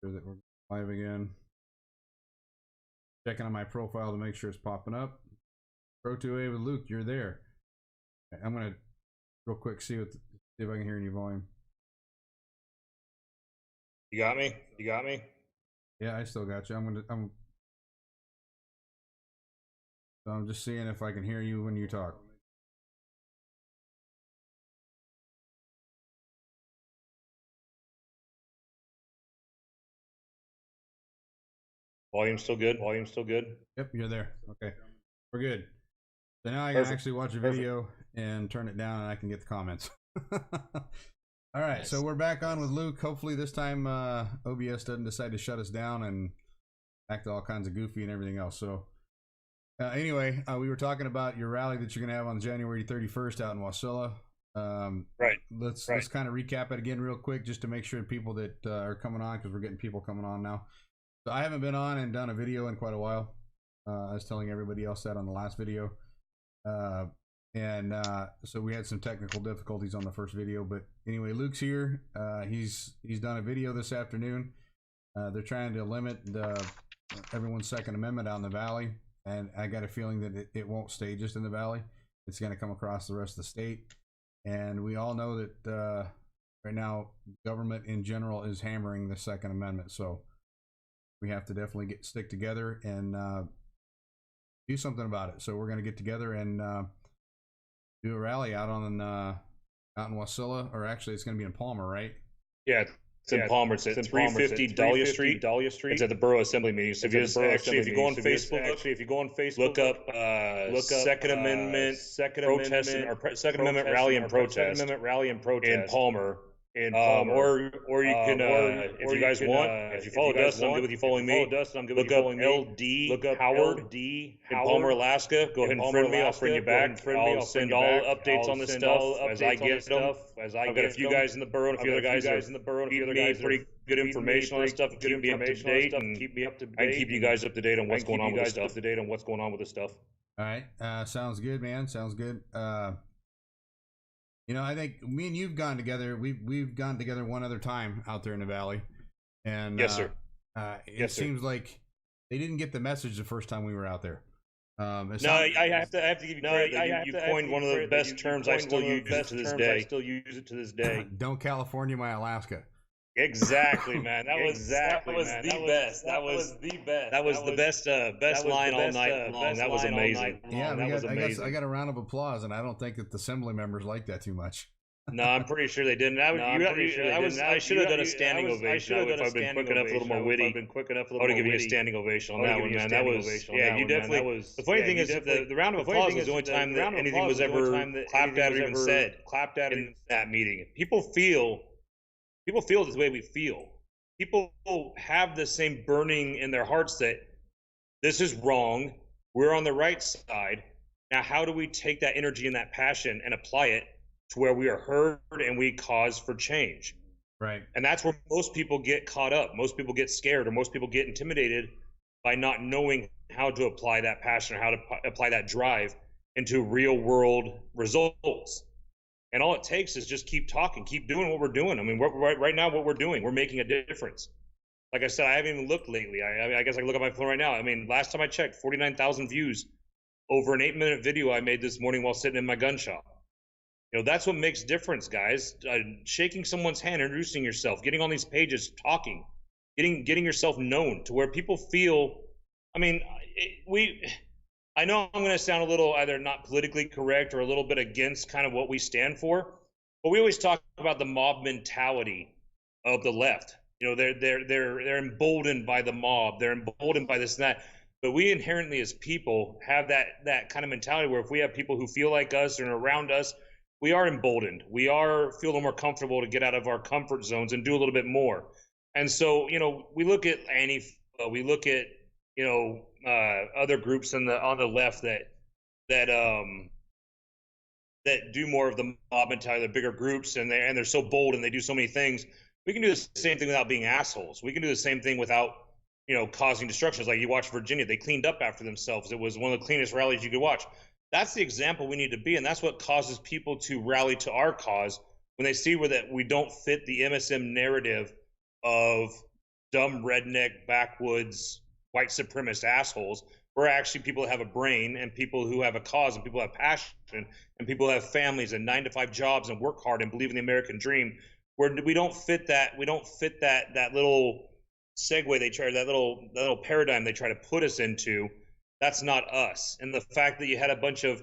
Sure that we're live again. Checking on my profile to make sure it's popping up. Pro2A with Luke, you're there. I'm gonna real quick see if I can hear any volume. You got me? You got me? Yeah, I still got you. I'm just seeing if I can hear you when you talk. Volume still good? Volume still good? Yep, you're there. Okay, we're good. So now I can Perfect. actually watch a video and turn it down, and I can get the comments. All right, so we're back on with Luke. Hopefully this time OBS doesn't decide to shut us down and act all kinds of goofy and everything else. So anyway, we were talking about your rally that you're going to have on January 31st out in Wasilla. Right. Let's kind of recap it again real quick just to make sure people that are coming on, because we're getting people coming on now. So I haven't been on and done a video in quite a while. I was telling everybody else that on the last video. So we had some technical difficulties on the first video, but anyway, Luke's here. He's done a video this afternoon. They're trying to limit everyone's Second Amendment out in the Valley, and I got a feeling that it won't stay just in the Valley. It's going to come across the rest of the state, and we all know that right now government in general is hammering the Second Amendment, so we have to definitely stick together and do something about it. So we're going to get together and do a rally out in Wasilla, or actually it's going to be in Palmer, right? Yeah, it's in Palmer. It's at 350 Dahlia Street. It's at the Borough Assembly meeting. So if you go on Facebook, look up Second Amendment protest or Second Amendment rally and protest in Palmer. Or you can, if you guys want, if you follow Dustin, I'm good with you following me. Look up LD Howard in Palmer, Alaska. Go ahead and friend me. I'll friend you back. I'll send all updates on this stuff as I get them. I've got a few guys in the borough and a few other guys that feed me pretty good information on this stuff. Keep me up to date, and I can keep you guys up to date on what's going on with this stuff. All right, sounds good, man. Sounds good. You know, I think me and you've gone together. We've gone together one other time out there in the Valley, and yes, sir. It seems like they didn't get the message the first time we were out there. I have to give you credit. You coined one of the best terms. I still use it to this day. Don't California my Alaska. Exactly, man. That was the best. That was the best line all night long. That was amazing. Yeah, I got a round of applause, and I don't think that the assembly members like that too much. No, I'm pretty sure they didn't. I should have done a standing ovation. If I'd been quick enough, a little more witty, I would have given you a standing ovation on that one, man. That was, yeah, you definitely. The funny thing is, the round of applause was the only time that anything was ever clapped at or even said in that meeting. People feel the way we feel. People have the same burning in their hearts that this is wrong. We're on the right side. Now, how do we take that energy and that passion and apply it to where we are heard and we cause for change? Right. And that's where most people get caught up. Most people get scared, or most people get intimidated by not knowing how to apply that passion or how to apply that drive into real world results. And all it takes is just keep talking, keep doing what we're doing. I mean, right now, what we're doing, we're making a difference. Like I said, I haven't even looked lately. I guess I can look at my phone right now. I mean, last time I checked, 49,000 views over an 8-minute video I made this morning while sitting in my gun shop. You know, that's what makes difference, guys. Shaking someone's hand, introducing yourself, getting on these pages, talking, getting yourself known to where people feel. I mean, I know I'm going to sound a little either not politically correct or a little bit against kind of what we stand for, but we always talk about the mob mentality of the left. You know, they're emboldened by the mob, they're emboldened by this and that. But we inherently as people have that kind of mentality where if we have people who feel like us and around us, we are emboldened. We feel a little more comfortable to get out of our comfort zones and do a little bit more. And so, you know, we look at Antifa, we look at, you know, other groups on the left that do more of the mob mentality, the bigger groups, and they're so bold and they do so many things. We can do the same thing without being assholes. We can do the same thing without, you know, causing destruction. It's like you watch Virginia; they cleaned up after themselves. It was one of the cleanest rallies you could watch. That's the example we need to be, and that's what causes people to rally to our cause when they see that we don't fit the MSM narrative of dumb redneck backwoods white supremacist assholes. We're actually people that have a brain and people who have a cause and people who have passion and people who have families and 9-to-5 jobs and work hard and believe in the American dream. Where we don't fit that, that little segue they try, that little paradigm they try to put us into. That's not us. And the fact that you had a bunch of,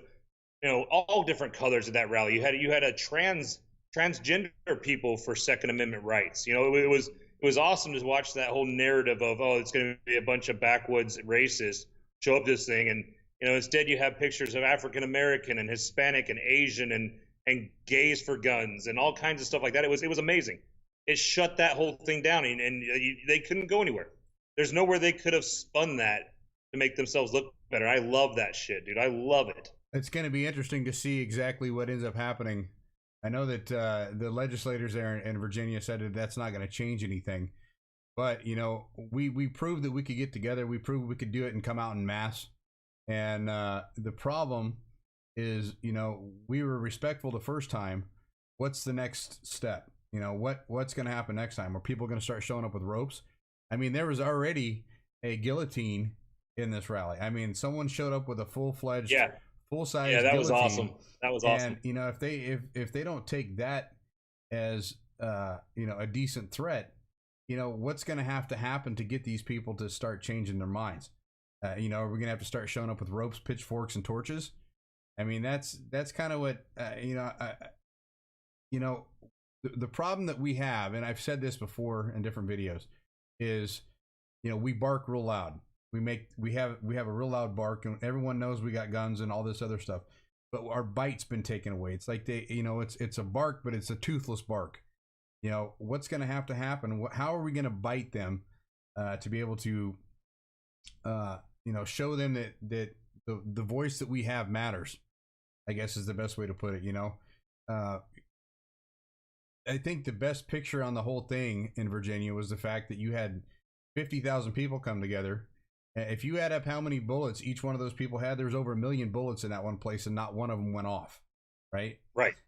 all different colors at that rally. You had a transgender people for Second Amendment rights. It was awesome to watch that whole narrative of, oh, it's going to be a bunch of backwoods racists show up this thing, and instead you have pictures of African American and Hispanic and Asian and gays for guns and all kinds of stuff like that. It was amazing. It shut that whole thing down, and they couldn't go anywhere. There's nowhere they could have spun that to make themselves look better. I love that shit, dude. I love it. It's going to be interesting to see exactly what ends up happening. I know that the legislators there in Virginia said that that's not going to change anything. But, we proved that we could get together. We proved we could do it and come out in mass. And the problem is, we were respectful the first time. What's the next step? What's going to happen next time? Are people going to start showing up with ropes? I mean, there was already a guillotine in this rally. I mean, someone showed up with a full-fledged, full-size guillotine. Was awesome. That was awesome. And, if they don't take that as, a decent threat, what's going to happen to get these people to start changing their minds? Are we going to have to start showing up with ropes, pitchforks, and torches? I mean, that's kind of what, the problem that we have, and I've said this before in different videos, is, we bark real loud. We have a real loud bark, and everyone knows we got guns and all this other stuff, but our bite's been taken away. It's like it's a bark, but it's a toothless bark. What's going to happen? How are we going to bite them to be able to, show them that the voice that we have matters, I guess is the best way to put it. I think the best picture on the whole thing in Virginia was the fact that you had 50,000 people come together. If you add up how many bullets each one of those people had, there was over 1 million bullets in that one place, and not one of them went off. Right.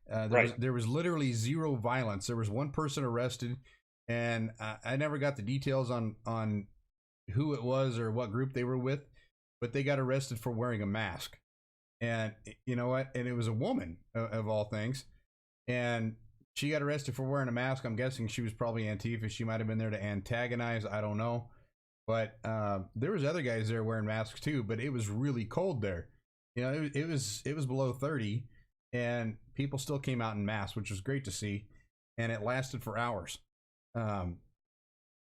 There was literally zero violence. There was one person arrested, and I never got the details on who it was or what group they were with, but they got arrested for wearing a mask. And you know what? And it was a woman of all things, and she got arrested for wearing a mask. I'm guessing she was probably Antifa. She might have been there to antagonize. I don't know. But there was other guys there wearing masks too, but it was really cold there. It was below 30, and people still came out in mass, which was great to see. And it lasted for hours. By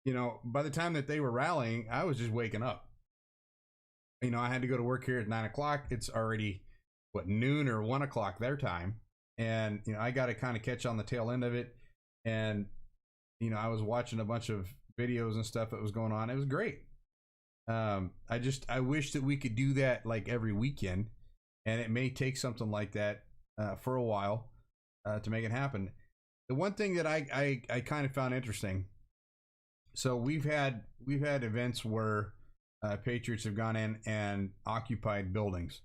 the time that they were rallying, I was just waking up. I had to go to work here at 9 o'clock. It's already noon or 1 o'clock their time. And, I got to kind of catch on the tail end of it. And, I was watching a bunch of videos and stuff that was going on. It was great. I wish that we could do that like every weekend, and it may take something like that for a while to make it happen. The one thing that I kind of found interesting, so we've had events where patriots have gone in and occupied buildings.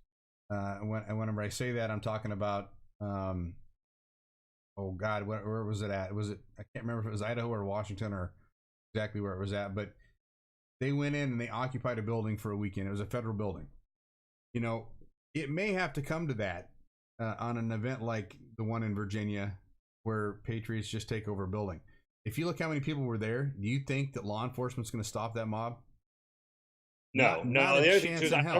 Whenever I say that, I'm talking about oh God, where was it at? I can't remember if it was Idaho or Washington or exactly where it was at, but they went in and they occupied a building for a weekend. It was a federal building. It may have to come to that on an event like the one in Virginia where patriots just take over a building. If you look how many people were there, do you think that law enforcement's going to stop that mob? No. I don't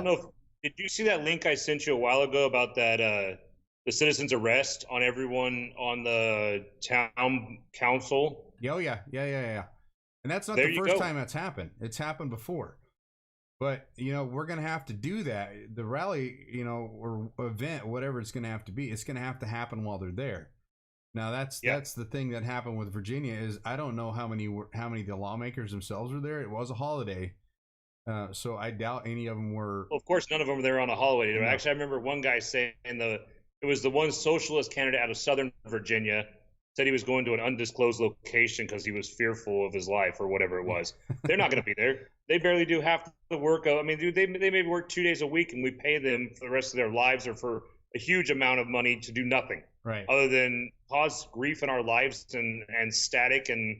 know. Did you see that link I sent you a while ago about that the citizens' arrest on everyone on the town council? Oh yeah. And that's not the first time that's happened. It's happened before. But, we're going to have to do that. The rally, or event, whatever it's going to have to be, it's going to have to happen while they're there. Now, that's the thing that happened with Virginia is I don't know how many of the lawmakers themselves were there. It was a holiday. So I doubt any of them were. Well, of course, none of them were there on a holiday. No. Actually, I remember one guy saying it was the one socialist candidate out of Southern Virginia said he was going to an undisclosed location because he was fearful of his life or whatever it was. They're not going to be there. They barely do half the work. Dude, they maybe work 2 days a week, and we pay them for the rest of their lives or for a huge amount of money to do nothing, right? Other than cause grief in our lives and static and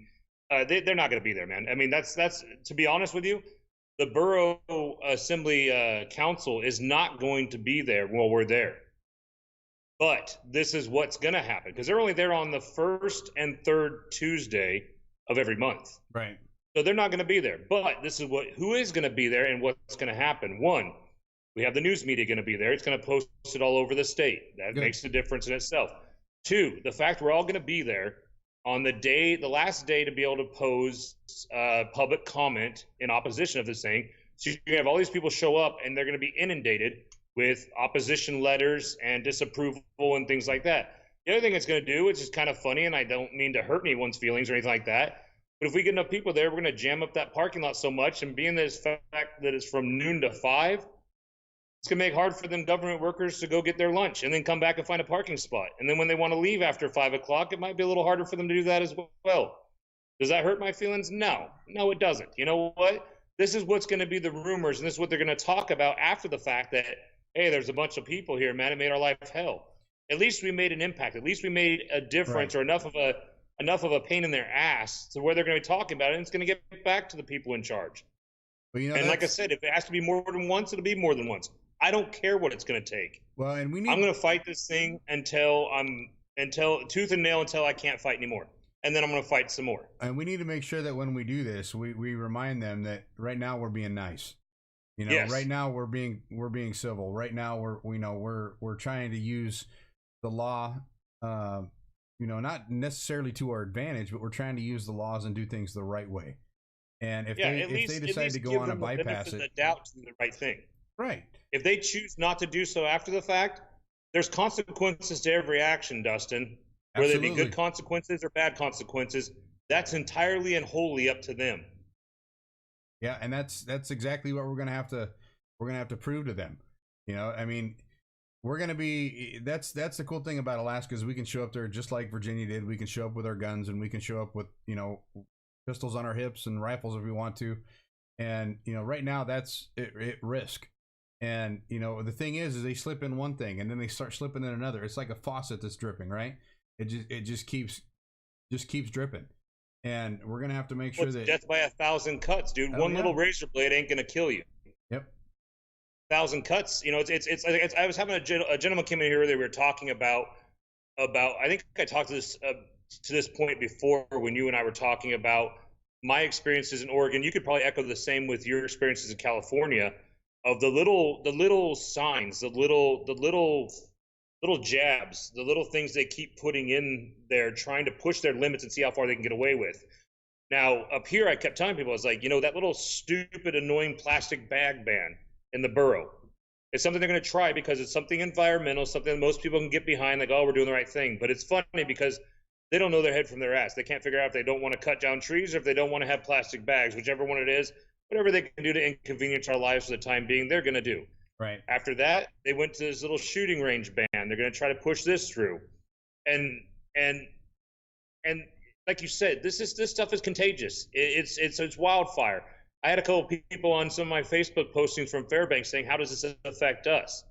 they're not going to be there, man. I mean, that's to be honest with you, the borough assembly council is not going to be there while we're there. But this is what's going to happen because they're only there on the first and third Tuesday of every month. Right. So they're not going to be there. But this is who is going to be there and what's going to happen. One, we have the news media going to be there. It's going to post it all over the state. That makes a difference in itself. Two, the fact we're all going to be there on the last day to be able to pose public comment in opposition of this thing. So you have all these people show up and they're going to be inundated with opposition letters and disapproval and things like that. The other thing it's going to do, which is kind of funny, and I don't mean to hurt anyone's feelings or anything like that, but if we get enough people there, we're going to jam up that parking lot so much, and being this fact that it's from noon to 5, it's going to make it hard for them government workers to go get their lunch and then come back and find a parking spot. And then when they want to leave after 5 o'clock, it might be a little harder for them to do that as well. Does that hurt my feelings? No, it doesn't. You know what? This is what's going to be the rumors, and this is what they're going to talk about after the fact that, hey, there's a bunch of people here, man. It made our life hell. At least we made an impact. At least we made a difference, or enough of a pain in their ass to where they're going to be talking about it, and it's going to get back to the people in charge. Well, and like I said, if it has to be more than once, it'll be more than once. I don't care what it's going to take. Well, and I'm going to fight this thing until tooth and nail, until I can't fight anymore. And then I'm going to fight some more. And we need to make sure that when we do this, we remind them that right now we're being nice. You know, yes. Right now we're being civil. Right now we're trying to use the law, not necessarily to our advantage, but we're trying to use the laws and do things the right way. And if they decide to go on and bypass it, doubt to do the right thing. Right. If they choose not to do so after the fact, there's consequences to every action, Dustin. Whether they be good consequences or bad consequences, that's entirely and wholly up to them. Yeah, and that's exactly what we're gonna have to prove to them. You know, I mean, we're gonna be that's the cool thing about Alaska is we can show up there just like Virginia did. We can show up with our guns and we can show up with pistols on our hips and rifles if we want to. And right now that's at risk. And the thing is they slip in one thing and then they start slipping in another. It's like a faucet that's dripping, right? It just keeps dripping. And we're gonna have to make sure that death by 1,000 cuts, dude. One little razor blade ain't gonna kill you. Yep. 1,000 cuts. It's I was having a gentleman came in here earlier. We were talking about. I think I talked to this point before when you and I were talking about my experiences in Oregon. You could probably echo the same with your experiences in California. Of the little signs, the little jabs, the little things they keep putting in there, trying to push their limits and see how far they can get away with. Now, up here, I kept telling people, I was like, that little stupid, annoying plastic bag ban in the borough. It's something they're going to try because it's something environmental, something that most people can get behind, like, oh, we're doing the right thing. But it's funny because they don't know their head from their ass. They can't figure out if they don't want to cut down trees or if they don't want to have plastic bags, whichever one it is. Whatever they can do to inconvenience our lives for the time being, they're going to do. Right. After that, they went to this little shooting range ban. They're going to try to push this through, and like you said, this stuff is contagious. It's wildfire. I had a couple people on some of my Facebook postings from Fairbanks saying, "How does this affect us?"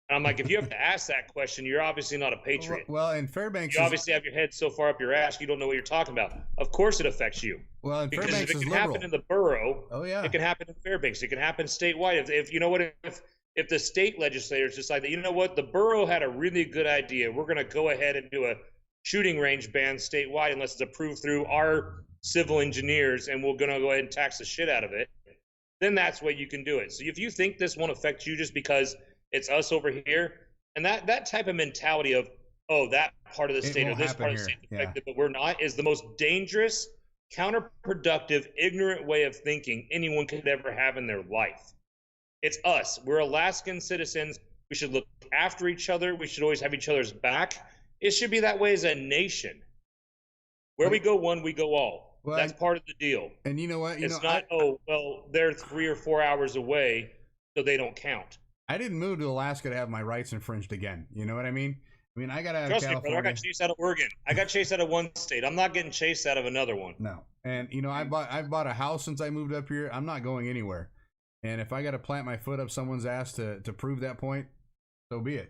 And I'm like, if you have to ask that question, you're obviously not a patriot. Well, in Fairbanks, you obviously have your head so far up your ass, you don't know what you're talking about. Of course, it affects you. Well, in because Fairbanks if it can liberal. happen in the borough, oh yeah, it can happen in Fairbanks. It can happen statewide. If you know what, if the state legislators decide that, the borough had a really good idea, we're going to go ahead and do a shooting range ban statewide unless it's approved through our civil engineers, and we're going to go ahead and tax the shit out of it. Then that's what you can do it. So if you think this won't affect you just because it's us over here, and that type of mentality of, oh, that part of the state or this part of the state is affected, but we're not, is the most dangerous, counterproductive, ignorant way of thinking anyone could ever have in their life. It's us. We're Alaskan citizens. We should look after each other. We should always have each other's back. It should be that way as a nation. Where we go one, we go all. Well, that's part of the deal. And you know what? It's not, they're 3 or 4 hours away, so they don't count. I didn't move to Alaska to have my rights infringed again. You know what I mean? I got out of Trust California. me, brother, I got chased out of Oregon. I got chased out of one state. I'm not getting chased out of another one. No. And, I've bought a house since I moved up here. I'm not going anywhere. And if I got to plant my foot up someone's ass to prove that point, so be it.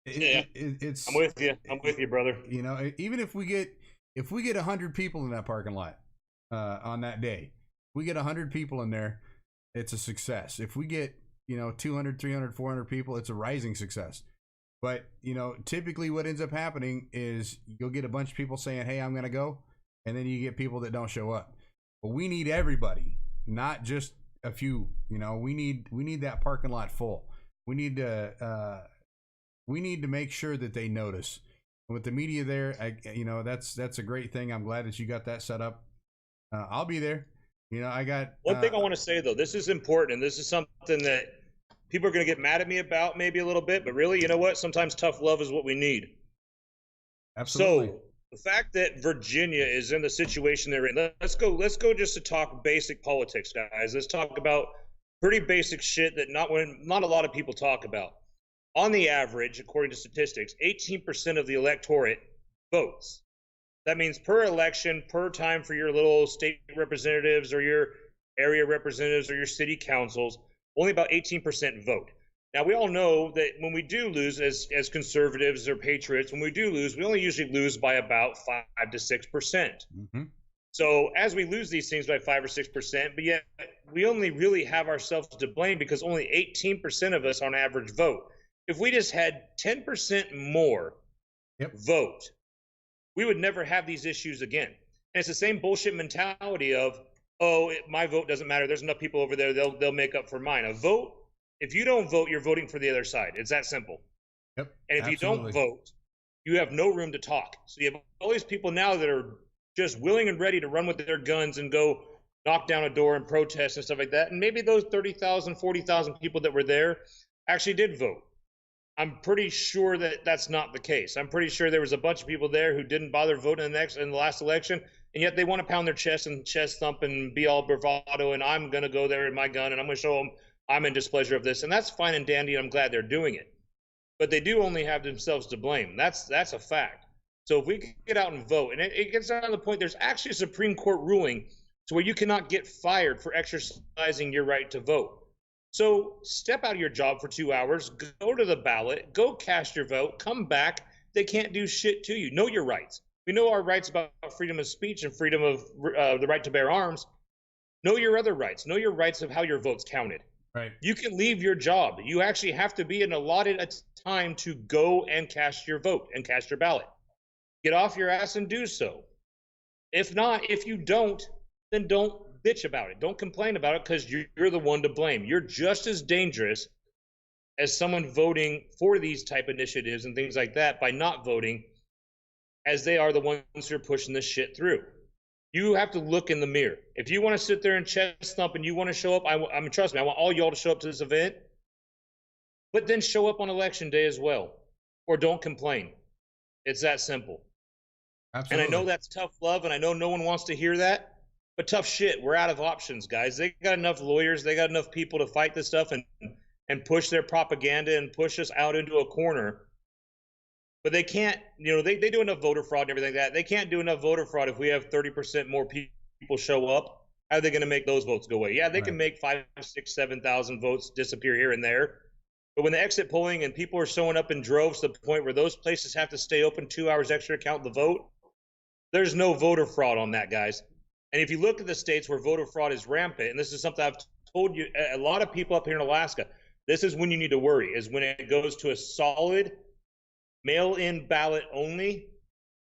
It's. I'm with you. I'm with you, brother. Even if we get if we get 100 people in that parking lot on that day, we get 100 people in there, it's a success. If we get 200, 300, 400 people, it's a rising success. But typically what ends up happening is you'll get a bunch of people saying, hey, I'm gonna go, and then you get people that don't show up. But we need everybody, not just a few. We need that parking lot full. We need to make sure that they notice. With the media there, that's a great thing. I'm glad that you got that set up. I'll be there. I got one thing I want to say though. This is important, and this is something that people are going to get mad at me about maybe a little bit. But really, you know what? Sometimes tough love is what we need. Absolutely. So the fact that Virginia is in the situation they're in. Let's go just to talk basic politics, guys. Let's talk about pretty basic shit that not a lot of people talk about. On the average, according to statistics, 18% of the electorate votes. That means per election, per time for your little state representatives or your area representatives or your city councils, only about 18% vote. Now, we all know that when we do lose as conservatives or patriots, when we do lose, we only usually lose by about 5 to 6%. Mm-hmm. So as we lose these things by 5 or 6%, but yet we only really have ourselves to blame because only 18% of us on average vote. If we just had 10% more vote, we would never have these issues again. And it's the same bullshit mentality of, my vote doesn't matter. There's enough people over there. They'll make up for mine. A vote, if you don't vote, you're voting for the other side. It's that simple. Yep. And if absolutely. you don't vote, you have no room to talk. So you have all these people now that are just willing and ready to run with their guns and go knock down a door and protest and stuff like that. And maybe those 30,000, 40,000 people that were there actually did vote. I'm pretty sure that that's not the case. I'm pretty sure there was a bunch of people there who didn't bother voting in the last election, and yet they want to pound their chest and chest thump and be all bravado, and I'm going to go there with my gun, and I'm going to show them I'm in displeasure of this. And that's fine and dandy, and I'm glad they're doing it. But they do only have themselves to blame. That's a fact. So if we can get out and vote, and it gets down to the point, there's actually a Supreme Court ruling to where you cannot get fired for exercising your right to vote. So step out of your job for 2 hours, go to the ballot, go cast your vote, come back. They can't do shit to you. Know your rights. We know our rights about freedom of speech and freedom of the right to bear arms. Know your other rights. Know your rights of how your vote's counted. Right. You can leave your job. You actually have to be in allotted time to go and cast your vote and cast your ballot. Get off your ass and do so. If not, if you don't, then don't bitch about it. Don't complain about it because you're the one to blame. You're just as dangerous as someone voting for these type initiatives and things like that by not voting as they are the ones who are pushing this shit through. You have to look in the mirror. If you want to sit there and chest thump and you want to show up, I mean, trust me, I want all y'all to show up to this event, but then show up on election day as well, or don't complain. It's that simple. Absolutely. And I know that's tough love, and I know no one wants to hear that. But tough shit, we're out of options, guys. They got enough lawyers, they got enough people to fight this stuff and push their propaganda and push us out into a corner. But they can't, they do enough voter fraud and everything like that. They can't do enough voter fraud if we have 30% more people show up. How are they going to make those votes go away? Yeah, they can make 5, 6, 7,000 votes disappear here and there. But when the exit polling and people are showing up in droves to the point where those places have to stay open 2 hours extra to count the vote, there's no voter fraud on that, guys. And if you look at the states where voter fraud is rampant, and this is something I've told you, a lot of people up here in Alaska, this is when you need to worry, is when it goes to a solid mail-in ballot only,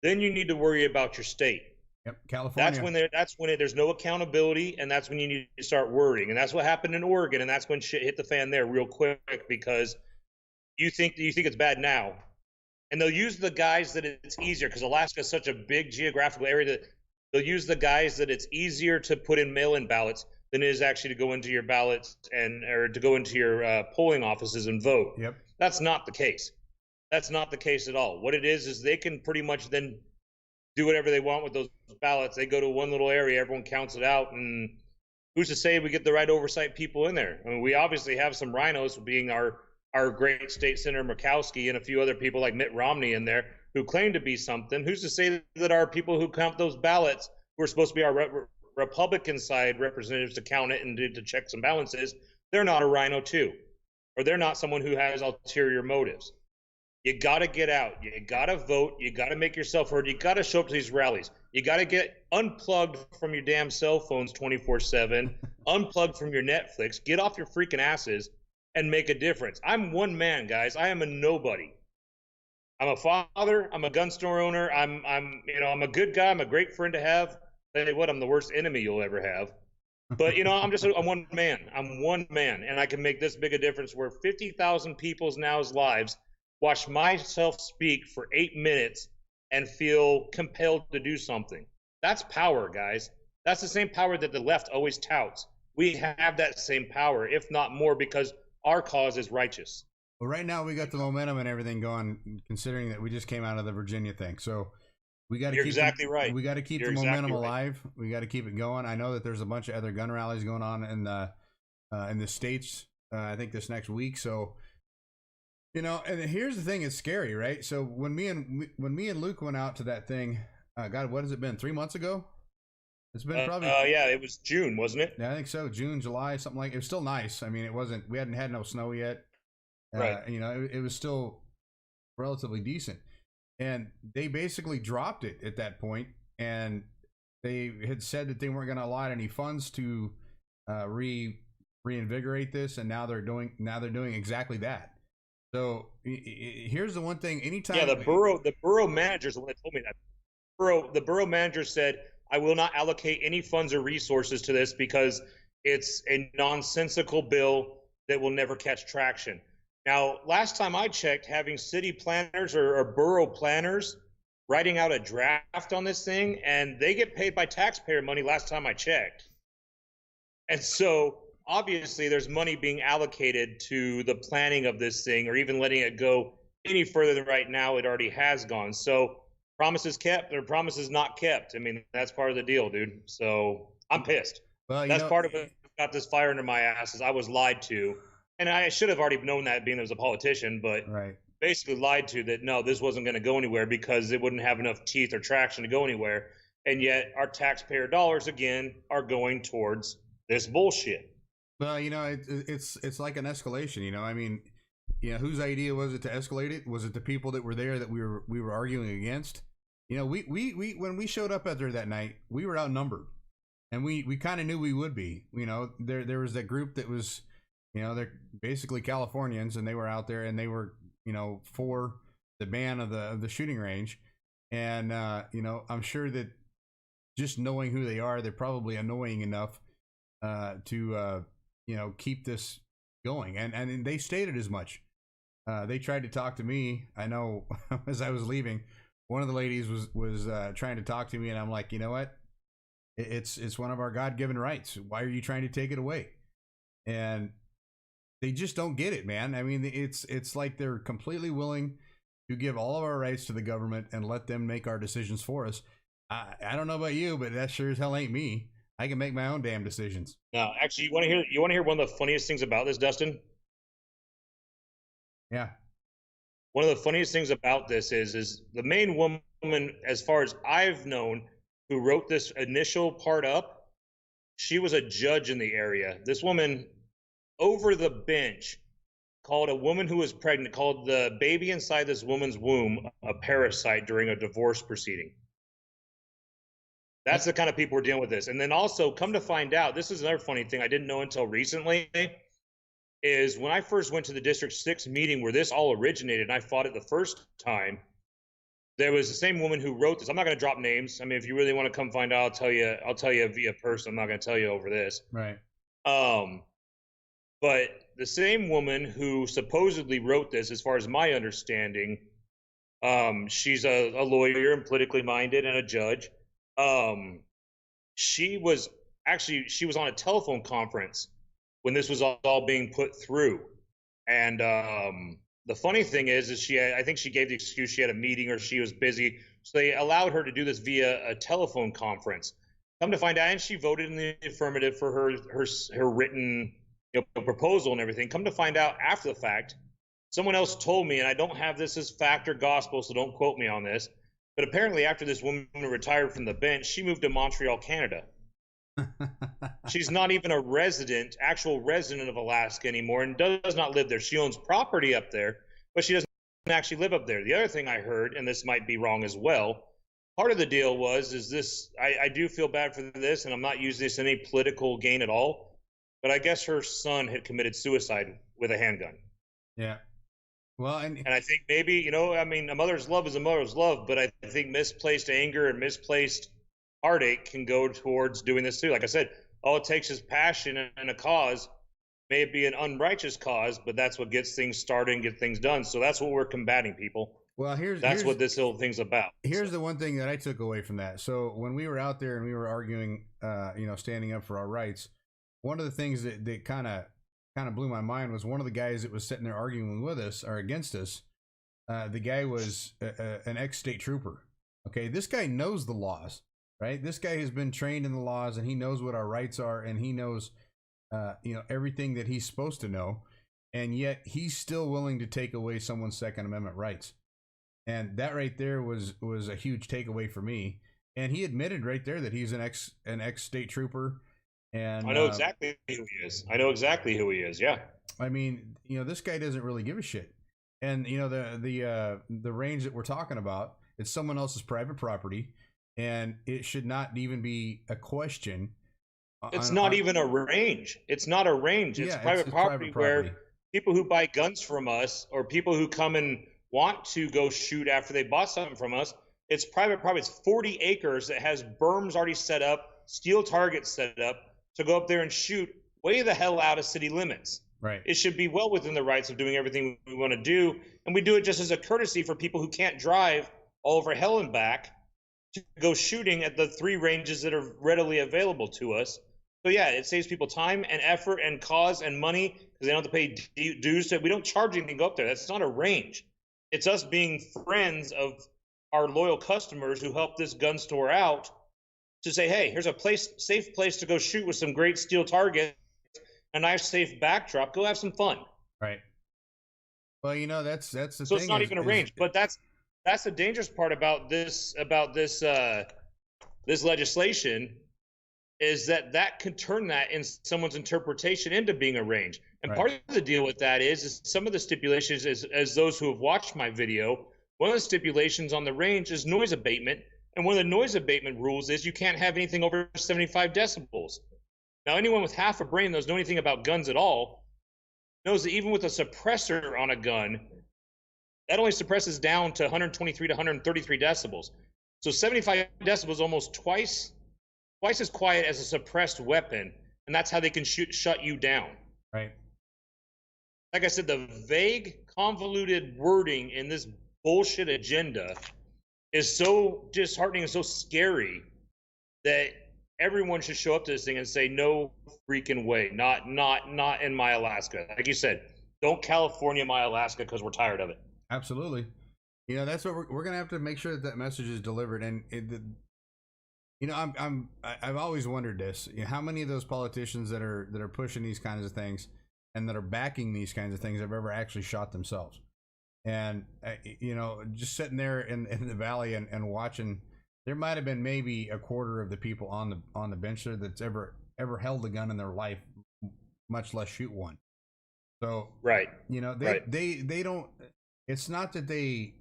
then you need to worry about your state. Yep, California. That's when there's no accountability, and that's when you need to start worrying. And that's what happened in Oregon, and that's when shit hit the fan there real quick because you think it's bad now. And they'll use the guys that it's easier because Alaska is such a big geographical area that they'll use the guys that it's easier to put in mail-in ballots than it is actually to go into your ballots or to go into your polling offices and vote. Yep. That's not the case. That's not the case at all. What it is they can pretty much then do whatever they want with those ballots. They go to one little area, everyone counts it out, and who's to say we get the right oversight people in there? I mean, we obviously have some rhinos, being our great state senator Murkowski and a few other people like Mitt Romney in there who claim to be something. Who's to say that our people who count those ballots, who are supposed to be our Republican side representatives to count it and to check some balances, they're not a rhino too, or they're not someone who has ulterior motives. You got to get out. You got to vote. You got to make yourself heard. You got to show up to these rallies. You got to get unplugged from your damn cell phones 24/7, unplugged from your Netflix. Get off your freaking asses and make a difference. I'm one man, guys. I am a nobody. I'm a father. I'm a gun store owner. I'm a good guy. I'm a great friend to have. Tell you what, I'm the worst enemy you'll ever have. But I'm one man. I'm one man, and I can make this big a difference where 50,000 people's now's lives watch myself speak for 8 minutes and feel compelled to do something. That's power, guys. That's the same power that the left always touts. We have that same power, if not more, because our cause is righteous. Well, right now we got the momentum and everything going, considering that we just came out of the Virginia thing. So we got to keep exactly right. We got to keep You're the momentum exactly alive. Right. We got to keep it going. I know that there's a bunch of other gun rallies going on in the states. I think this next week. So and here's the thing: it's scary, right? So when me and Luke went out to that thing, God, what has it been? 3 months ago? It's been probably. Yeah, it was June, wasn't it? Yeah, I think so. June, July, something like. It was still nice. I mean, it wasn't. We hadn't had no snow yet. Right. It was still relatively decent. And they basically dropped it at that point, and they had said that they weren't going to allot any funds to reinvigorate this, and now they're doing exactly that. So here's the one thing: anytime, the borough managers, when they told me that, the borough manager said, "I will not allocate any funds or resources to this because it's a nonsensical bill that will never catch traction." Now, last time I checked, having city planners or borough planners writing out a draft on this thing, and they get paid by taxpayer money last time I checked. And so, obviously, there's money being allocated to the planning of this thing, or even letting it go any further than right now it already has gone. So, promises kept or promises not kept. I mean, that's part of the deal, dude. So, I'm pissed. Well, that's part of what got this fire under my ass, is I was lied to. And I should have already known that, being as a politician, but basically lied to that, no, this wasn't going to go anywhere because it wouldn't have enough teeth or traction to go anywhere. And yet our taxpayer dollars, again, are going towards this bullshit. Well, it's like an escalation, I mean, whose idea was it to escalate it? Was it the people that were there that we were arguing against? We when we showed up out there that night, we were outnumbered, and we kind of knew we would be. There was that group that was, they're basically Californians, and they were out there, and they were, for the ban of the shooting range. And, I'm sure that just knowing who they are, they're probably annoying enough to keep this going. And they stated as much. They tried to talk to me. I know as I was leaving, one of the ladies was trying to talk to me, and I'm like, you know what? It's one of our God-given rights. Why are you trying to take it away? And they just don't get it, man. I mean, it's like they're completely willing to give all of our rights to the government and let them make our decisions for us. I don't know about you, but that sure as hell ain't me. I can make my own damn decisions. No, actually, you want to hear one of the funniest things about this, Dustin? Yeah. One of the funniest things about this is the main woman, as far as I've known, who wrote this initial part up, she was a judge in the area. This woman, over the bench, called a woman who was pregnant, called the baby inside this woman's womb a parasite during a divorce proceeding. That's the kind of people we're dealing with this. And then also, come to find out, this is another funny thing I didn't know until recently, is when I first went to the District 6 meeting where this all originated, and I fought it the first time, there was the same woman who wrote this. I'm not going to drop names. I mean, if you really want to come find out, I'll tell you via person. I'm not going to tell you over this. Right. But the same woman who supposedly wrote this, as far as my understanding, she's a lawyer and politically minded and a judge. She was on a telephone conference when this was all being put through. And the funny thing is I think she gave the excuse she had a meeting or she was busy. So they allowed her to do this via a telephone conference. Come to find out, and she voted in the affirmative for her written proposal and everything. Come to find out after the fact, someone else told me, and I don't have this as fact or gospel, so don't quote me on this, but apparently after this woman retired from the bench, she moved to Montreal, Canada. She's not even a actual resident of Alaska anymore, and does not live there. She owns property up there, but she doesn't actually live up there. The other thing I heard, and this might be wrong as well, part of the deal is this, I do feel bad for this, and I'm not using this in any political gain at all, but I guess her son had committed suicide with a handgun. Yeah. Well, and I think maybe, I mean, a mother's love is a mother's love, but I think misplaced anger and misplaced heartache can go towards doing this too. Like I said, all it takes is passion and a cause. May be an unrighteous cause, but that's what gets things started and get things done. So that's what we're combating, people. Well, that's what this whole thing's about. Here's the one thing that I took away from that. So when we were out there and we were arguing, standing up for our rights, one of the things that kind of blew my mind was one of the guys that was sitting there arguing with us or against us. The guy was an ex-state trooper. Okay, this guy knows the laws, right? This guy has been trained in the laws, and he knows what our rights are, and he knows everything that he's supposed to know, and yet he's still willing to take away someone's Second Amendment rights. And that right there was a huge takeaway for me. And he admitted right there that he's an ex state trooper. And I know exactly who he is. Yeah. I mean, this guy doesn't really give a shit. And the range that we're talking about, it's someone else's private property, and it should not even be a question. It's not even a range. It's not a range. It's private property where people who buy guns from us or people who come and want to go shoot after they bought something from us, it's private property. It's 40 acres that has berms already set up, steel targets set up to go up there and shoot way the hell out of city limits. Right. It should be well within the rights of doing everything we want to do. And we do it just as a courtesy for people who can't drive all over hell and back to go shooting at the 3 ranges that are readily available to us. So yeah, it saves people time and effort and cause and money because they don't have to pay dues. We don't charge anything to go up there. That's not a range. It's us being friends of our loyal customers who help this gun store out to say, hey, here's a safe place to go shoot with some great steel targets, a nice safe backdrop. Go have some fun. Right. Well, that's the thing. So it's not even a range, but that's the dangerous part about this legislation. Is that could turn that in someone's interpretation into being a range. And right. Part of the deal with that is some of the stipulations, as those who have watched my video, one of the stipulations on the range is noise abatement. And one of the noise abatement rules is you can't have anything over 75 decibels. Now, anyone with half a brain that knows anything about guns at all knows that even with a suppressor on a gun, that only suppresses down to 123 to 133 decibels. So 75 decibels is almost twice as quiet as a suppressed weapon, and that's how they can shut you down. Right. Like I said, the vague, convoluted wording in this bullshit agenda is so disheartening and so scary that everyone should show up to this thing and say, no freaking way, not in my Alaska. Like you said, don't California my Alaska because we're tired of it. Absolutely. That's what we're going to have to make sure that message is delivered. And I've always wondered this. How many of those politicians that are pushing these kinds of things and that are backing these kinds of things have ever actually shot themselves? And just sitting there in the valley and watching, there might have been maybe a quarter of the people on the bench there that's ever held a gun in their life, much less shoot one. So right, they don't. It's not that they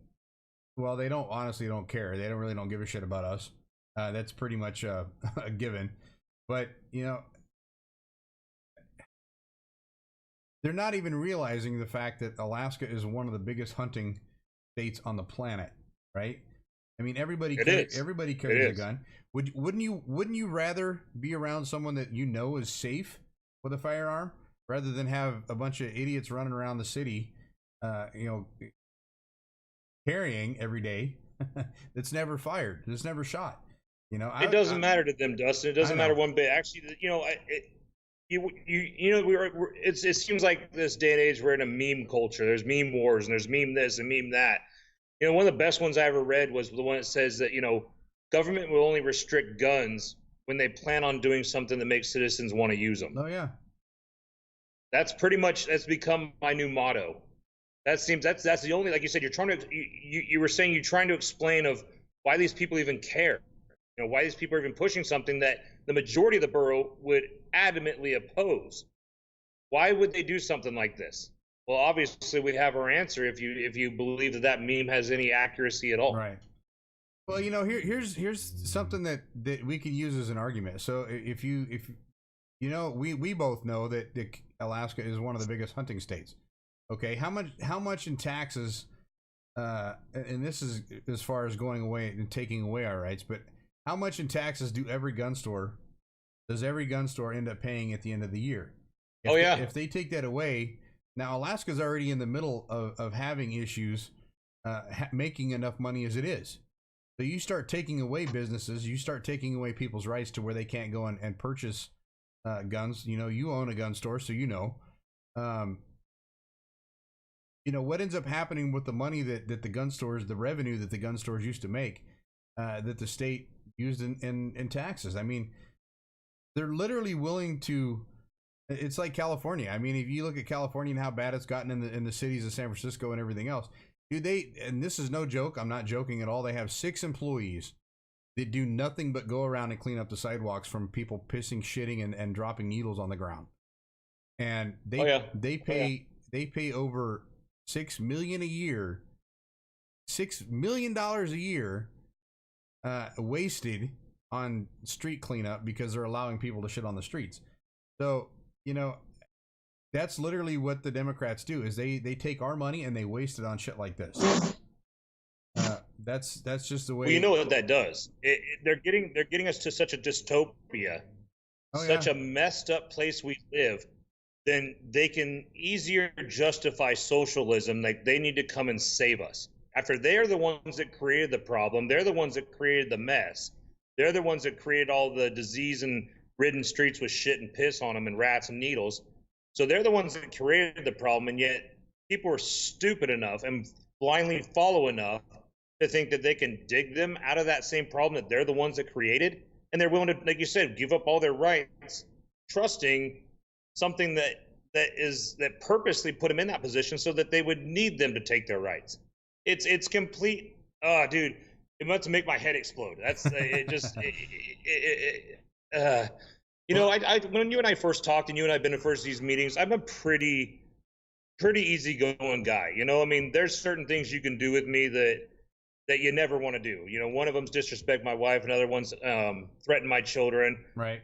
don't care. They don't give a shit about us. That's pretty much a given. But, they're not even realizing the fact that Alaska is one of the biggest hunting states on the planet, right? I mean, everybody carries a gun. Wouldn't you rather be around someone that is safe with a firearm rather than have a bunch of idiots running around the city, carrying every day that's never fired, that's never shot? It doesn't matter to them, Dustin. It doesn't matter one bit. Actually, it seems like this day and age we're in a meme culture. There's meme wars and there's meme this and meme that. One of the best ones I ever read was the one that says that government will only restrict guns when they plan on doing something that makes citizens want to use them. Oh yeah, that's become my new motto. That's the only, like you said, you were saying you're trying to explain of why these people even care. Why these people are even pushing something that the majority of the borough would adamantly oppose. Why would they do something like this? Well, obviously we have our answer if you believe that that meme has any accuracy at all. Right. Well, you know, here's something that we can use as an argument. So if you know, we both know that Alaska is one of the biggest hunting states. Okay, how much in taxes? And this is as far as going away and taking away our rights, but how much in taxes does every gun store end up paying at the end of the year? If they take that away, now Alaska's already in the middle of having issues, making enough money as it is. So you start taking away businesses, you start taking away people's rights to where they can't go and purchase guns. You know, you own a gun store, so you know. You know what ends up happening with the money that the gun stores, the revenue that the gun stores used to make, that the state used in taxes. I mean, they're literally willing to. It's like California. I mean, if you look at California and how bad it's gotten in the cities of San Francisco and everything else, dude, and this is no joke. I'm not joking at all. They have 6 employees that do nothing but go around and clean up the sidewalks from people pissing, shitting, and dropping needles on the ground. And they pay over $6 million a year, $6 million a year, wasted on street cleanup because they're allowing people to shit on the streets. So, you know, that's literally what the Democrats do: is they take our money and they waste it on shit like this. That's just the way. Well, you know what that does? They're getting us to such a dystopia, such a messed up place we live. Then they can easier justify socialism. Like they need to come and save us. After they're the ones that created the problem, they're the ones that created the mess. They're the ones that created all the disease and ridden streets with shit and piss on them and rats and needles. So they're the ones that created the problem, and yet people are stupid enough and blindly follow enough to think that they can dig them out of that same problem that they're the ones that created, and they're willing to, like you said, give up all their rights, trusting something that purposely put them in that position so that they would need them to take their rights. It's complete. Oh, dude, it must make my head explode. That's it. Just you know, I when you and I first talked, and you and I've been to first these meetings, I'm a pretty easygoing guy. You know, I mean, there's certain things you can do with me that you never want to do. You know, one of them's disrespect my wife, another one's threaten my children, right?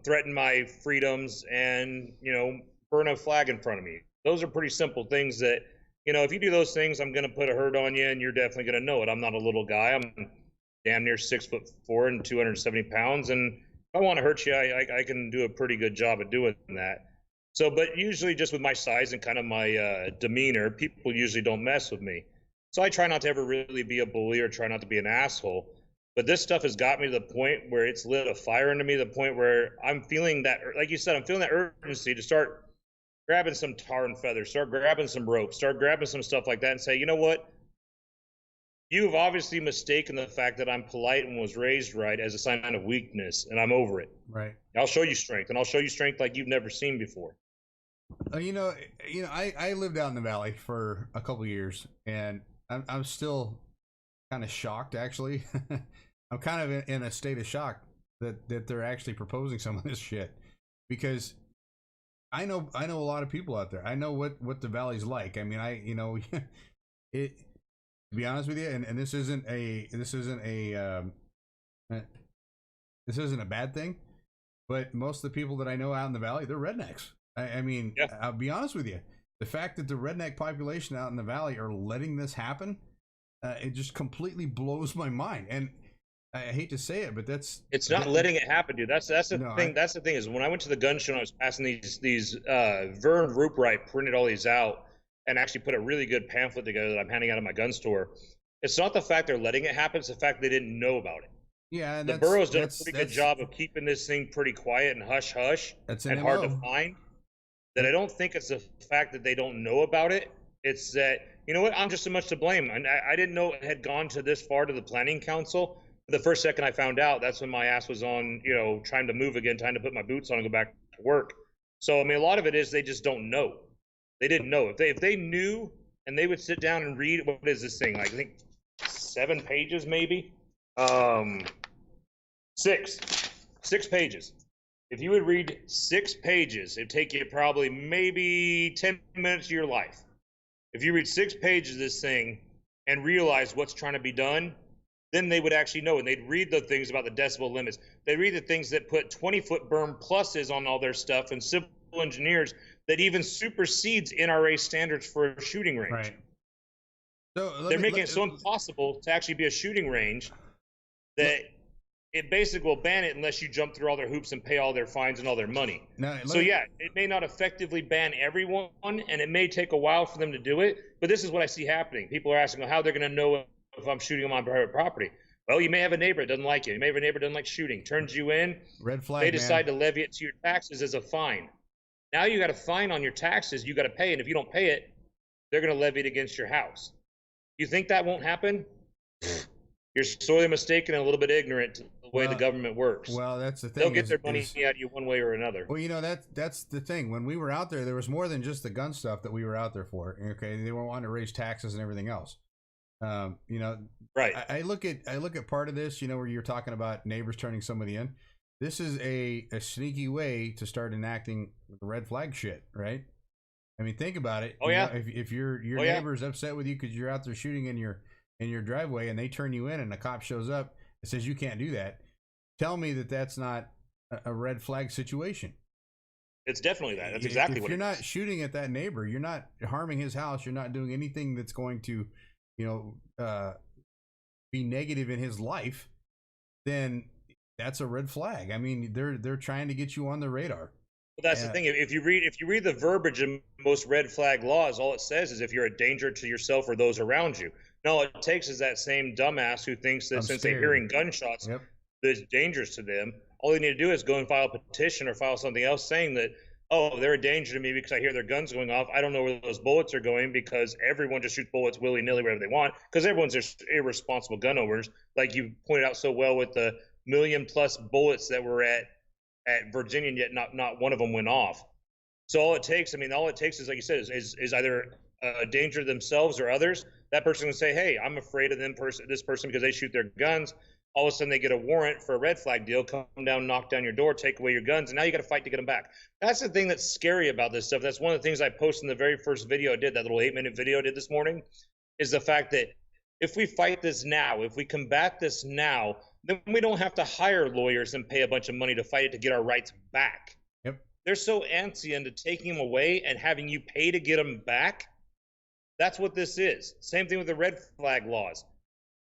Threaten my freedoms, and you know, burn a flag in front of me. Those are pretty simple things that, you know, if you do those things, I'm gonna put a hurt on you, and you're definitely gonna know it. I'm not a little guy. I'm damn near 6'4" and 270 pounds, and if I want to hurt you, I can do a pretty good job at doing that. So, but usually just with my size and kind of my demeanor, people usually don't mess with me. So I try not to ever really be a bully or try not to be an asshole. But this stuff has got me to the point where it's lit a fire into me, the point where I'm feeling that, like you said, I'm feeling that urgency to start grabbing some tar and feathers, start grabbing some rope, start grabbing some stuff like that and say, you know what? You've obviously mistaken the fact that I'm polite and was raised right as a sign of weakness, and I'm over it. Right. I'll show you strength, and I'll show you strength like you've never seen before. You know, I lived out in the valley for a couple of years, and I'm still kind of shocked. Actually, I'm kind of in a state of shock that they're actually proposing some of this shit, because I know a lot of people out there. I know what the valley's like. I mean, it. To be honest with you, and this isn't a bad thing, but most of the people that I know out in the valley, they're rednecks. I mean, yeah. I'll be honest with you. The fact that the redneck population out in the valley are letting this happen, it just completely blows my mind. And I hate to say it, but it's not letting it happen, dude. That's the thing. That's the thing is when I went to the gun show and I was passing these Vern Rupright printed all these out and actually put a really good pamphlet together that I'm handing out at my gun store. It's not the fact they're letting it happen; it's the fact they didn't know about it. Yeah, the borough's done a pretty good job of keeping this thing pretty quiet and hush hush and hard to find. That I don't think it's the fact that they don't know about it. It's that, you know what, I'm just so much to blame. And I didn't know it had gone to this far to the planning council. The first second I found out, that's when my ass was on, you know, trying to move again, trying to put my boots on and go back to work. So I mean, a lot of it is they just don't know. They didn't know. If they knew, and they would sit down and read, what is this thing? Like, I think 7 pages, maybe. 6 pages. If you would read 6 pages, it'd take you probably maybe 10 minutes of your life. If you read 6 pages of this thing and realize what's trying to be done, then they would actually know, and they'd read the things about the decibel limits. They'd read the things that put 20-foot berm pluses on all their stuff, and civil engineers that even supersedes NRA standards for a shooting range. Right. So they're making it so impossible to actually be a shooting range that it basically will ban it unless you jump through all their hoops and pay all their fines and all their money. So yeah, it may not effectively ban everyone, and it may take a while for them to do it, but this is what I see happening. People are asking how they're going to know if I'm shooting them on private property. Well, you may have a neighbor that doesn't like it. You may have a neighbor that doesn't like shooting, turns you in. Red flag, they decide to levy it to your taxes as a fine. Now you got a fine on your taxes you got to pay, and if you don't pay it, they're going to levy it against your house. You think that won't happen? You're sorely mistaken and a little bit ignorant to the way the government works. Well, that's the thing. They'll get their money out of you one way or another. Well, you know, that's the thing. When we were out there was more than just the gun stuff that we were out there for. Okay, they were wanting to raise taxes and everything else. You know, right. I look at part of this, you know, where you're talking about neighbors turning somebody in. This is a sneaky way to start enacting the red flag shit, right? I mean, think about it. Oh yeah. Know, if your neighbor's upset with you because you're out there shooting in your driveway and they turn you in and a cop shows up and says you can't do that, tell me that that's not a red flag situation. It's definitely that. That's exactly what it is. If you're not shooting at that neighbor, you're not harming his house, you're not doing anything that's going to, you know, be negative in his life, then that's a red flag. I mean, they're trying to get you on the radar. Well, that's the thing. If you read the verbiage in most red flag laws, all it says is if you're a danger to yourself or those around you. No, all it takes is that same dumbass who thinks that since they're hearing gunshots, there's dangerous to them. All they need to do is go and file a petition or file something else saying that, oh, they're a danger to me because I hear their guns going off. I don't know where those bullets are going because everyone just shoots bullets willy-nilly wherever they want because everyone's just irresponsible gun owners. Like you pointed out so well with the 1 million+ bullets that were at Virginia, yet not one of them went off. So all it takes is, like you said, is either a danger to themselves or others. That person can say, hey, I'm afraid of this person because they shoot their guns. All of a sudden they get a warrant for a red flag deal, come down, knock down your door, take away your guns, and now you got to fight to get them back. That's the thing that's scary about this stuff. That's one of the things I posted in the very first video I did, that little 8-minute video I did this morning, is the fact that if we fight this now, if we combat this now, then we don't have to hire lawyers and pay a bunch of money to fight it to get our rights back. Yep. They're so antsy into taking them away and having you pay to get them back. That's what this is. Same thing with the red flag laws.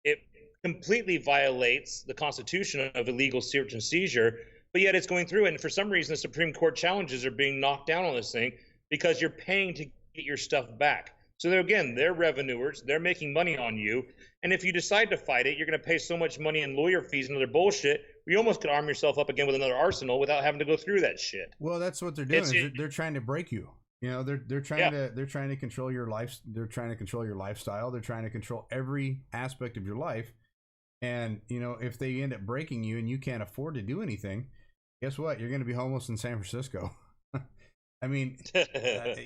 It completely violates the Constitution of illegal search and seizure, but yet it's going through. And for some reason, the Supreme Court challenges are being knocked down on this thing because you're paying to get your stuff back. So they're revenuers. They're making money on you. And if you decide to fight it, you're going to pay so much money in lawyer fees and other bullshit. You almost could arm yourself up again with another arsenal without having to go through that shit. Well, that's what they're doing. They're trying to break you. You know, they're trying to control your life. They're trying to control your lifestyle. They're trying to control every aspect of your life. And you know, if they end up breaking you and you can't afford to do anything, guess what? You're going to be homeless in San Francisco. I mean,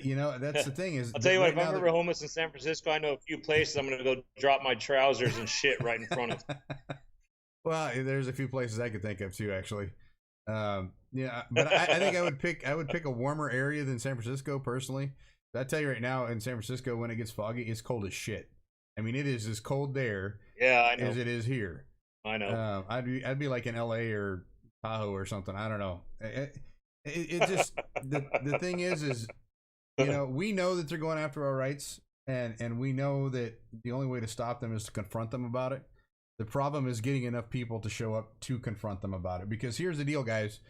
you know, that's the thing is. I'll tell you what, if I'm ever homeless in San Francisco, I know a few places I'm going to go drop my trousers and shit right in front of. Well, there's a few places I could think of too, actually. Yeah, but I think I would pick a warmer area than San Francisco personally. But I tell you right now, in San Francisco, when it gets foggy, it's cold as shit. I mean, it is as cold there, as it is here. I know. I'd be like in LA or Tahoe or something. I don't know. It just the thing is you know, we know that they're going after our rights, and we know that the only way to stop them is to confront them about it. The problem is getting enough people to show up to confront them about it. Because here's the deal, guys,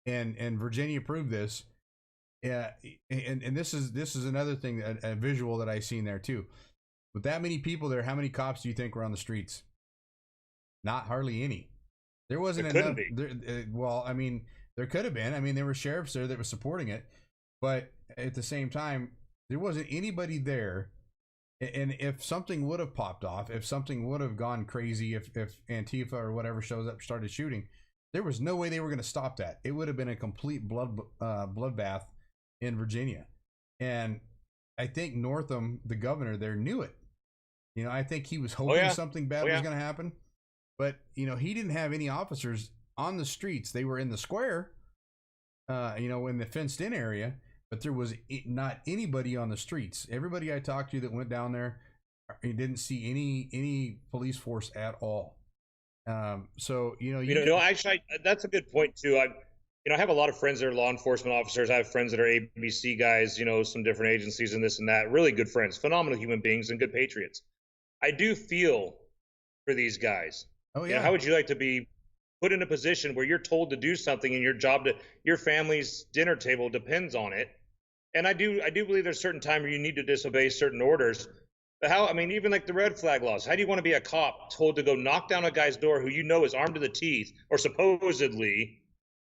and Virginia proved this. Yeah, and this is another thing, a visual that I seen there too. With that many people there, how many cops do you think were on the streets? Not hardly any. There wasn't enough. Well, I mean, there could have been. I mean, there were sheriffs there that were supporting it, but at the same time, there wasn't anybody there. And if something would have popped off, if something would have gone crazy, if Antifa or whatever shows up, started shooting, there was no way they were going to stop that. It would have been a complete bloodbath in Virginia. And I think Northam, the governor there, knew it. You know, I think he was hoping something bad was going to happen. But, you know, he didn't have any officers on the streets. They were in the square, in the fenced in area, but there was not anybody on the streets. Everybody I talked to that went down there, you didn't see any police force at all. So actually, that's a good point too. I have a lot of friends that are law enforcement officers. I have friends that are ABC guys, some different agencies and this and that. Really good friends, phenomenal human beings, and good patriots. I do feel for these guys. Oh yeah. How would you like to be put in a position where you're told to do something and your family's dinner table depends on it? And I do believe there's a certain time where you need to disobey certain orders. But even like the red flag laws, how do you want to be a cop told to go knock down a guy's door who is armed to the teeth or supposedly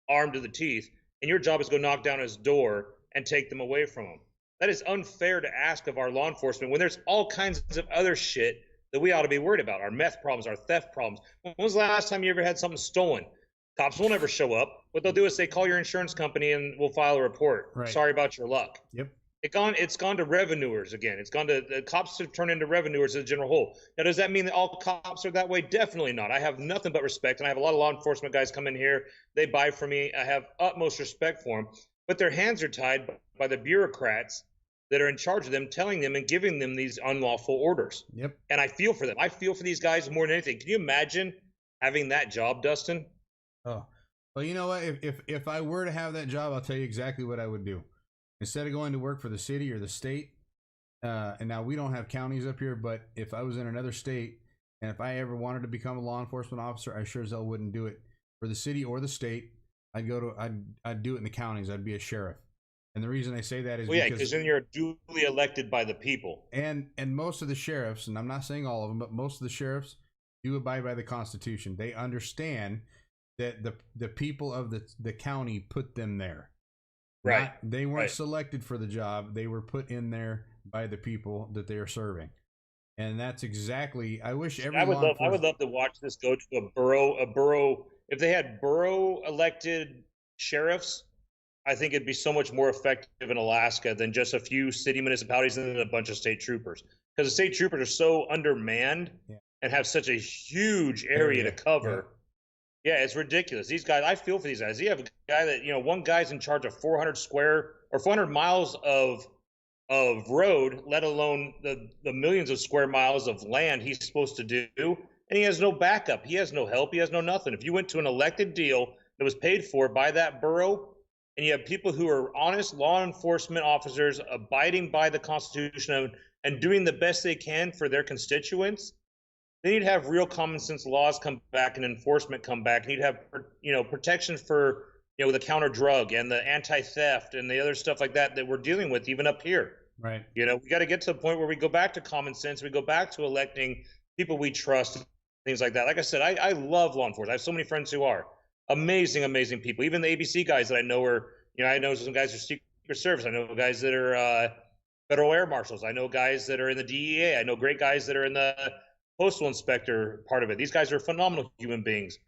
armed to the teeth, and your job is to go knock down his door and take them away from him? That is unfair to ask of our law enforcement when there's all kinds of other shit that we ought to be worried about. Our meth problems, our theft problems. When was the last time you ever had something stolen? Cops won't ever show up. What they'll do is they call your insurance company and we'll file a report. Right. Sorry about your luck. Yep. It's gone to revenuers again. It's gone to the cops have turned into revenuers as a general whole. Now, does that mean that all cops are that way? Definitely not. I have nothing but respect, and I have a lot of law enforcement guys come in here. They buy from me. I have utmost respect for them, but their hands are tied by the bureaucrats that are in charge of them, telling them and giving them these unlawful orders. Yep. And I feel for them. I feel for these guys more than anything. Can you imagine having that job, Dustin? Oh, well, you know what? If I were to have that job, I'll tell you exactly what I would do. Instead of going to work for the city or the state, and now we don't have counties up here, but if I was in another state and if I ever wanted to become a law enforcement officer, I sure as hell wouldn't do it for the city or the state. I'd do it in the counties. I'd be a sheriff. And the reason I say that is because then you're duly elected by the people. And most of the sheriffs, and I'm not saying all of them, but most of the sheriffs do abide by the Constitution. They understand that the people of the county put them there. Right. They weren't selected for the job. They were put in there by the people that they are serving. And that's exactly, I wish I would love to watch this go to a borough. If they had borough elected sheriffs, I think it'd be so much more effective in Alaska than just a few city municipalities and then a bunch of state troopers. Because the state troopers are so undermanned and have such a huge area to cover. Yeah, it's ridiculous. These guys, I feel for these guys. You have a guy that, one guy's in charge of 400 miles of road, let alone the millions of square miles of land he's supposed to do. And he has no backup. He has no help. He has no nothing. If you went to an elected deal that was paid for by that borough, and you have people who are honest law enforcement officers abiding by the Constitution and doing the best they can for their constituents, then you'd have real common sense laws come back and enforcement come back, and you'd have protection for the counter drug and the anti-theft and the other stuff like that we're dealing with even up here. Right. We got to get to the point where we go back to common sense. We go back to electing people we trust, things like that. Like I said, I love law enforcement. I have so many friends who are amazing people. Even the ABC guys that I know are, I know some guys are Secret Service. I know guys that are federal air marshals. I know guys that are in the DEA. I know great guys that are in the postal inspector part of it. These guys are phenomenal human beings.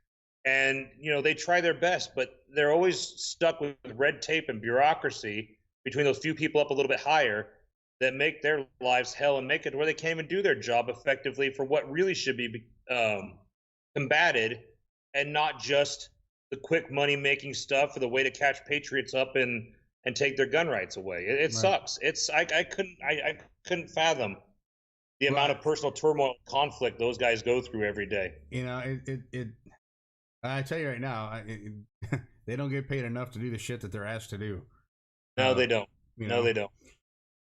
And, they try their best, but they're always stuck with red tape and bureaucracy between those few people up a little bit higher that make their lives hell and make it where they can't even do their job effectively for what really should be combated, and not just the quick money-making stuff for the way to catch patriots up and take their gun rights away. It sucks. I couldn't fathom the amount of personal turmoil and conflict those guys go through every day. I tell you right now, they don't get paid enough to do the shit that they're asked to do. No, they don't. No, they don't.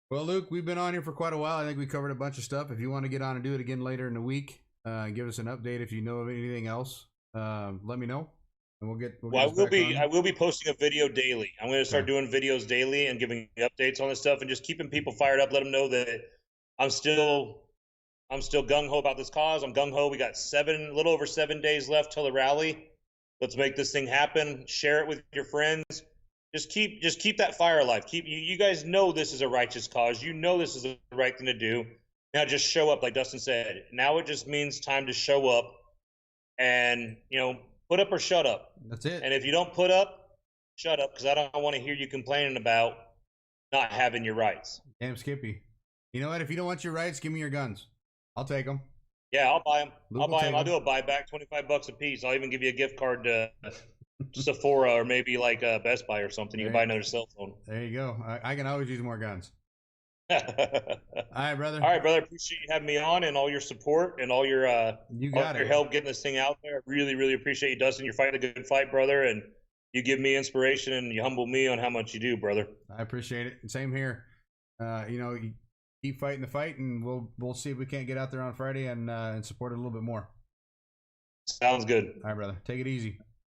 Well, Luke, we've been on here for quite a while. I think we covered a bunch of stuff. If you want to get on and do it again later in the week, give us an update. If you know of anything else, let me know. And I will be posting a video daily. I'm going to start doing videos daily and giving updates on this stuff and just keeping people fired up. Let them know that I'm still gung-ho about this cause. I'm gung-ho. We got a little over 7 days left till the rally. Let's make this thing happen. Share it with your friends. Just keep that fire alive. You guys know this is a righteous cause. You know this is the right thing to do. Now just show up, like Dustin said. Now it just means time to show up and, put up or shut up. That's it. And if you don't put up, shut up, because I don't want to hear you complaining about not having your rights. Damn, Skippy. You know what? If you don't want your rights, give me your guns. I'll take them. Yeah, I'll buy them. I'll do a buyback, $25 a piece. I'll even give you a gift card to Sephora or maybe like Best Buy or something. You can buy another cell phone. There you go. I can always use more guns. All All right, brother. right, brother. Appreciate you having me on and all your support and all your You got it. help getting this thing out there. I really, really appreciate you, Dustin. You're fighting a good fight, brother, and you give me inspiration and you humble me on how much you do, brother. I appreciate it. Same here. You keep fighting the fight, and we'll see if we can't get out there on Friday and support it a little bit more. Sounds good. All right, brother. Take it easy.